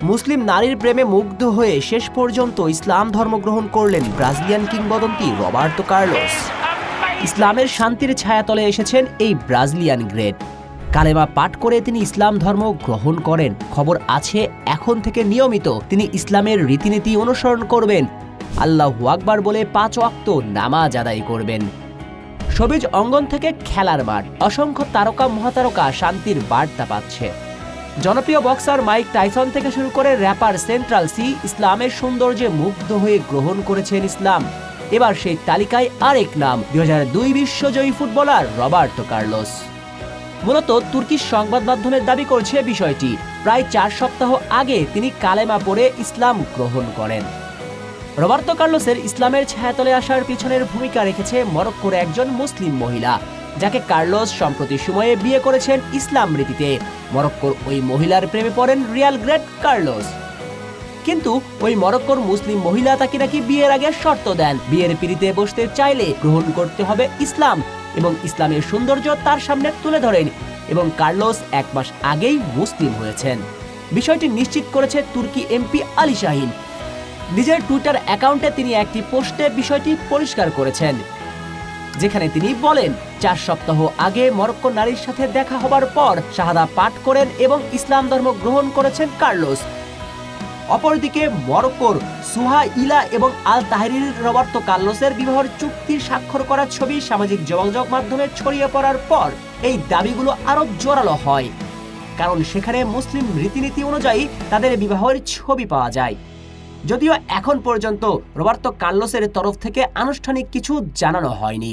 মুসলিম নারীর প্রেমে মুগ্ধ হয়ে শেষ পর্যন্ত ইসলাম ধর্ম গ্রহণ করলেন ব্রাজিলিয়ান কিংবদন্তি রবার্তো কার্লোস। ইসলামের শান্তির ছায়াতলে এসেছেন এই ব্রাজিলিয়ান গ্রেট। কালেমা পাঠ করে তিনি ইসলাম ধর্ম গ্রহণ করেন। খবর আছে এখন থেকে নিয়মিত তিনি ইসলামের রীতিনীতি অনুসরণ করবেন, আল্লাহু আকবার বলে 5 ওয়াক্ত নামাজ আদায় করবেন। সবুজ অঙ্গন থেকে খেলার মাঠ, অসংখ্য তারকা মহাতারকা শান্তির বার্তা পাচ্ছে। জনপ্রিয় বক্সার মাইক টাইসন থেকে শুরু করে র্যাপার সেন্ট্রাল সি ইসলামের সৌন্দর্যে মুগ্ধ হয়ে গ্রহণ করেছেন ইসলাম। এবার সেই তালিকায় আরেক নাম 2002 বিশ্বজয়ী ফুটবলার রবার্তো কার্লোস। মূলত তুর্কিশ সংবাদ মাধ্যমের দাবি করছে বিষয়টি। প্রায় 4 সপ্তাহ আগে তিনি কালেমা পড়ে ইসলাম গ্রহণ করেন। রবার্তো কার্লোসের ইসলামের ছায়াতলে আসার পিছনের ভূমিকা রেখেছে মরক্কোর একজন মুসলিম মহিলা, যাকে কার্লোস সম্প্রতি সময়ে বিয়ে করেছেন ইসলাম রীতিতে। মরক্কোর ওই মহিলার প্রেমে পড়েন রিয়াল গ্রেট কার্লোস। কিন্তু ওই মরক্কোর মুসলিম মহিলা তাকে নাকি বিয়ের আগে শর্ত দেন, বিয়ের পিঁড়িতে বসতে চাইলে গ্রহণ করতে হবে ইসলাম এবং ইসলামের সৌন্দর্য তার সামনে তুলে ধরেন। এবং কার্লোস 1 মাস আগেই মুসলিম হয়েছেন। বিষয়টি নিশ্চিত করেছে তুর্কি এমপি আলী শাহিন। নিজের টুইটার অ্যাকাউন্টে তিনি একটি পোস্টে বিষয়টি পরিষ্কার করেছেন, যেখানে তিনি বলেন 4 সপ্তাহ আগে মরক্কো নারীর সাথে দেখা হবার পর শাহাদা পাঠ করেন এবং ইসলাম ধর্ম গ্রহণ করেছেন কার্লোস। অপরদিকে মরক্কোর সুহাইলা এবং আল তাহরির রবার্তো কার্লোসের বিবাহ চুক্তির স্বাক্ষর করা ছবি সামাজিক যোগাযোগ মাধ্যমে ছড়িয়ে পড়ার পর এই দাবিগুলো আরো জোরালো হয়, কারণ সেখানে মুসলিম রীতিনীতি অনুযায়ী তাদের বিবাহের ছবি পাওয়া যায়। যদিও এখন পর্যন্ত রবার্তো কার্লোসের তরফ থেকে আনুষ্ঠানিক কিছু জানানো হয়নি।